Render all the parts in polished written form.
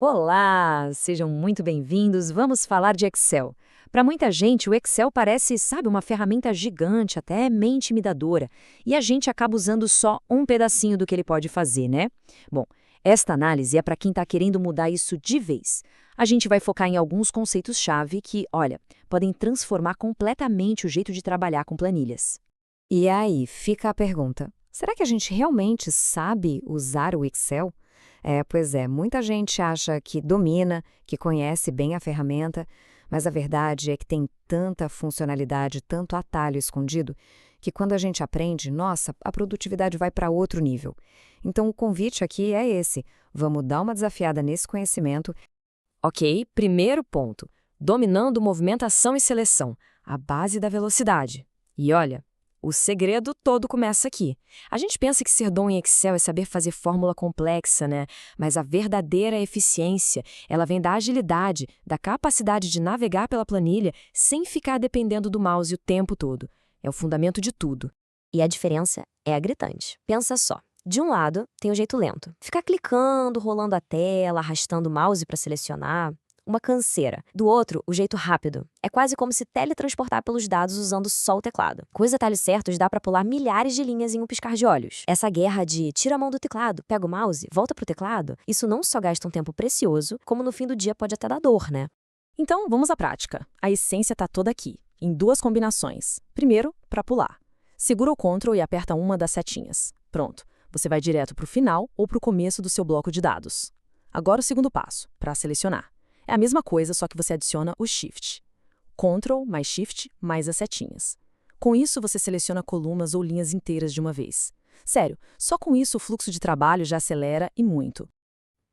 Olá, sejam muito bem-vindos. Vamos falar de Excel. Para muita gente, o Excel parece, sabe, uma ferramenta gigante, até meio intimidadora, e a gente acaba usando só um pedacinho do que ele pode fazer, né? Bom, esta análise é para quem está querendo mudar isso de vez. A gente vai focar em alguns conceitos-chave que, olha, podem transformar completamente o jeito de trabalhar com planilhas. E aí, fica a pergunta: será que a gente realmente sabe usar o Excel? Pois é, muita gente acha que domina, que conhece bem a ferramenta, mas a verdade é que tem tanta funcionalidade, tanto atalho escondido, que quando a gente aprende, nossa, a produtividade vai para outro nível. Então, o convite aqui é esse: vamos dar uma desafiada nesse conhecimento. Ok, primeiro ponto. Dominando movimentação e seleção, a base da velocidade. E olha, o segredo todo começa aqui. A gente pensa que ser bom em Excel é saber fazer fórmula complexa, né? Mas a verdadeira eficiência, ela vem da agilidade, da capacidade de navegar pela planilha sem ficar dependendo do mouse o tempo todo. É o fundamento de tudo. E a diferença é gritante. Pensa só. De um lado, tem o jeito lento. Ficar clicando, rolando a tela, arrastando o mouse para selecionar. Uma canseira. Do outro, o jeito rápido. É quase como se teletransportar pelos dados usando só o teclado. Com os atalhos certos, dá para pular milhares de linhas em um piscar de olhos. Essa guerra de tira a mão do teclado, pega o mouse, volta pro teclado, isso não só gasta um tempo precioso, como no fim do dia pode até dar dor, né? Então, vamos à prática. A essência está toda aqui, em duas combinações. Primeiro, para pular. Segura o Ctrl e aperta uma das setinhas. Pronto. Você vai direto para o final ou para o começo do seu bloco de dados. Agora o segundo passo, para selecionar. É a mesma coisa, só que você adiciona o Shift. Ctrl mais Shift mais as setinhas. Com isso, você seleciona colunas ou linhas inteiras de uma vez. Sério, só com isso o fluxo de trabalho já acelera e muito.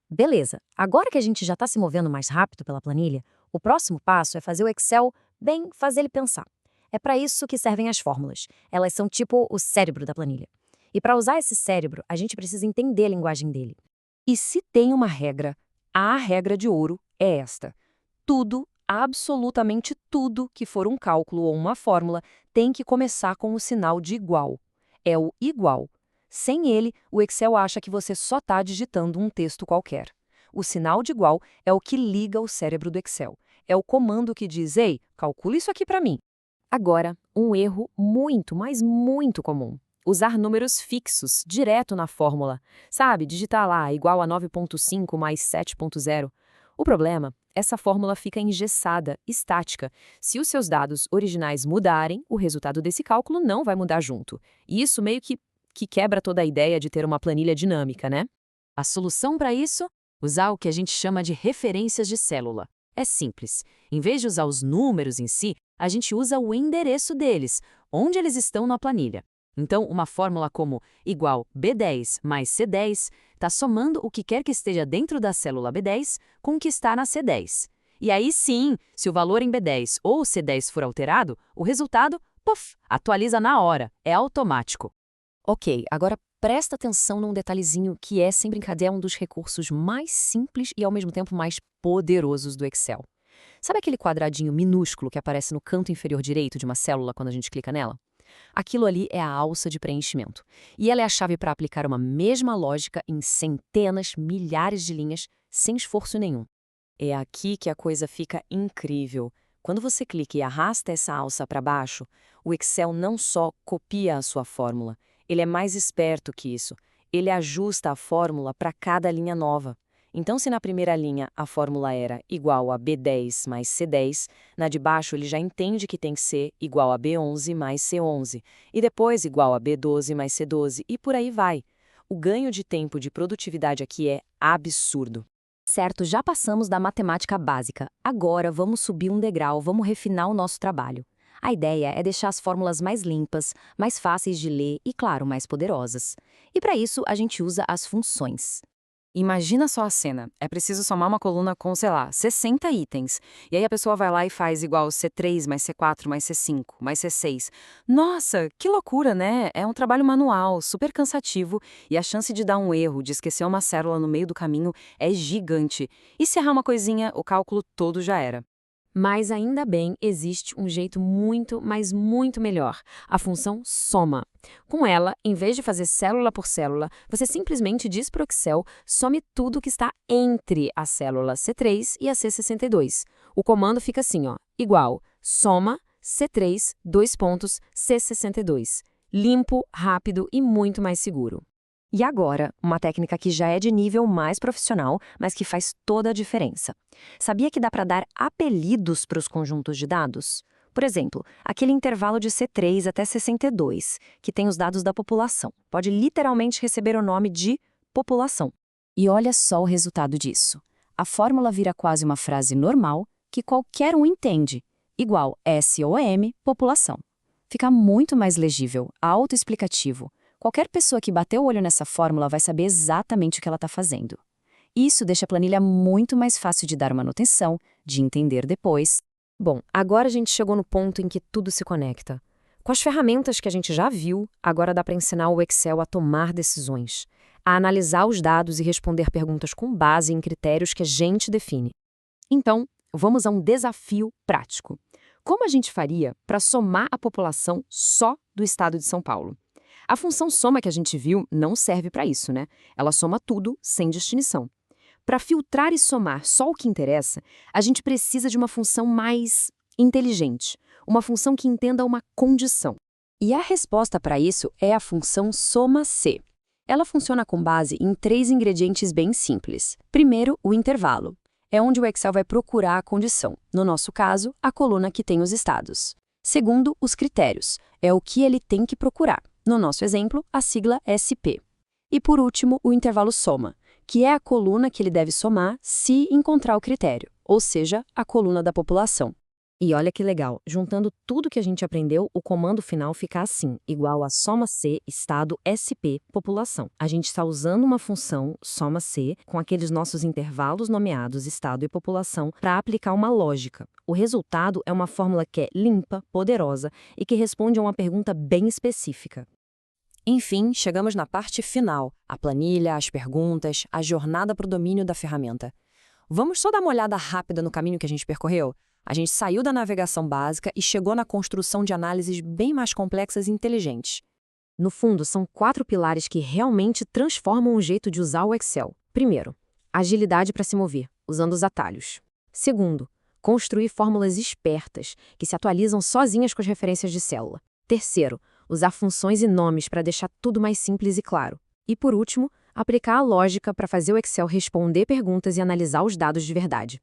Beleza, agora que a gente já está se movendo mais rápido pela planilha, o próximo passo é fazer o Excel, bem, fazer ele pensar. É para isso que servem as fórmulas. Elas são tipo o cérebro da planilha. E para usar esse cérebro, a gente precisa entender a linguagem dele. E se tem uma regra, a regra de ouro é esta. Tudo, absolutamente tudo que for um cálculo ou uma fórmula tem que começar com o sinal de igual. É o igual. Sem ele, o Excel acha que você só está digitando um texto qualquer. O sinal de igual é o que liga o cérebro do Excel. É o comando que diz, ei, calcula isso aqui para mim. Agora, um erro muito, mas muito comum. Usar números fixos direto na fórmula. Sabe, digitar lá igual a 9,5 mais 7,0. O problema, essa fórmula fica engessada, estática. Se os seus dados originais mudarem, o resultado desse cálculo não vai mudar junto. E isso meio que quebra toda a ideia de ter uma planilha dinâmica, né? A solução para isso? Usar o que a gente chama de referências de célula. É simples. Em vez de usar os números em si, a gente usa o endereço deles, onde eles estão na planilha. Então, uma fórmula como igual B10 mais C10 está somando o que quer que esteja dentro da célula B10 com o que está na C10. E aí sim, se o valor em B10 ou C10 for alterado, o resultado, puff, atualiza na hora, é automático. Ok, agora presta atenção num detalhezinho que é, sem brincadeira, um dos recursos mais simples e ao mesmo tempo mais poderosos do Excel. Sabe aquele quadradinho minúsculo que aparece no canto inferior direito de uma célula quando a gente clica nela? Aquilo ali é a alça de preenchimento. E ela é a chave para aplicar uma mesma lógica em centenas, milhares de linhas, sem esforço nenhum. É aqui que a coisa fica incrível. Quando você clica e arrasta essa alça para baixo, o Excel não só copia a sua fórmula, ele é mais esperto que isso. Ele ajusta a fórmula para cada linha nova. Então, se na primeira linha a fórmula era igual a B10 mais C10, na de baixo ele já entende que tem que ser igual a B11 mais C11, e depois igual a B12 mais C12, e por aí vai. O ganho de tempo de produtividade aqui é absurdo. Certo, já passamos da matemática básica. Agora vamos subir um degrau, vamos refinar o nosso trabalho. A ideia é deixar as fórmulas mais limpas, mais fáceis de ler e, claro, mais poderosas. E para isso, a gente usa as funções. Imagina só a cena. É preciso somar uma coluna com, sei lá, 60 itens. E aí a pessoa vai lá e faz igual C3 mais C4 mais C5 mais C6. Nossa, que loucura, né? É um trabalho manual, super cansativo, e a chance de dar um erro, de esquecer uma célula no meio do caminho, é gigante. E se errar uma coisinha, o cálculo todo já era. Mas ainda bem, existe um jeito muito, mas muito melhor, a função soma. Com ela, em vez de fazer célula por célula, você simplesmente diz para o Excel some tudo que está entre a célula C3 e a C62. O comando fica assim, ó, igual soma C3, dois pontos, C62. Limpo, rápido e muito mais seguro. E agora, uma técnica que já é de nível mais profissional, mas que faz toda a diferença. Sabia que dá para dar apelidos para os conjuntos de dados? Por exemplo, aquele intervalo de C3 até 62, que tem os dados da população, pode literalmente receber o nome de população. E olha só o resultado disso. A fórmula vira quase uma frase normal que qualquer um entende, igual SOM, população. Fica muito mais legível, autoexplicativo. Qualquer pessoa que bater o olho nessa fórmula vai saber exatamente o que ela está fazendo. Isso deixa a planilha muito mais fácil de dar manutenção, de entender depois. Bom, agora a gente chegou no ponto em que tudo se conecta. Com as ferramentas que a gente já viu, agora dá para ensinar o Excel a tomar decisões, a analisar os dados e responder perguntas com base em critérios que a gente define. Então, vamos a um desafio prático. Como a gente faria para somar a população só do estado de São Paulo? A função soma que a gente viu não serve para isso, né? Ela soma tudo sem distinção. Para filtrar e somar só o que interessa, a gente precisa de uma função mais inteligente, uma função que entenda uma condição. E a resposta para isso é a função soma-C. Ela funciona com base em 3 ingredientes bem simples. Primeiro, o intervalo. É onde o Excel vai procurar a condição, no nosso caso, a coluna que tem os estados. Segundo, os critérios. É o que ele tem que procurar. No nosso exemplo, a sigla SP. E por último, o intervalo soma, que é a coluna que ele deve somar se encontrar o critério, ou seja, a coluna da população. E olha que legal, juntando tudo que a gente aprendeu, o comando final fica assim, igual a soma C, estado, SP, população. A gente está usando uma função, soma C, com aqueles nossos intervalos nomeados estado e população, para aplicar uma lógica. O resultado é uma fórmula que é limpa, poderosa e que responde a uma pergunta bem específica. Enfim, chegamos na parte final, a planilha, as perguntas, a jornada para o domínio da ferramenta. Vamos só dar uma olhada rápida no caminho que a gente percorreu? A gente saiu da navegação básica e chegou na construção de análises bem mais complexas e inteligentes. No fundo, são 4 pilares que realmente transformam o jeito de usar o Excel. Primeiro, agilidade para se mover, usando os atalhos. Segundo, construir fórmulas espertas, que se atualizam sozinhas com as referências de célula. Terceiro, usar funções e nomes para deixar tudo mais simples e claro. E por último, aplicar a lógica para fazer o Excel responder perguntas e analisar os dados de verdade.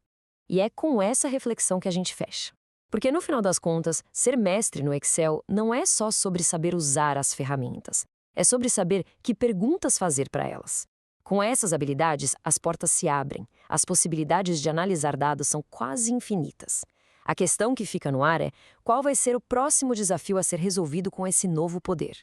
E é com essa reflexão que a gente fecha. Porque no final das contas, ser mestre no Excel não é só sobre saber usar as ferramentas. É sobre saber que perguntas fazer para elas. Com essas habilidades, as portas se abrem. As possibilidades de analisar dados são quase infinitas. A questão que fica no ar é: qual vai ser o próximo desafio a ser resolvido com esse novo poder?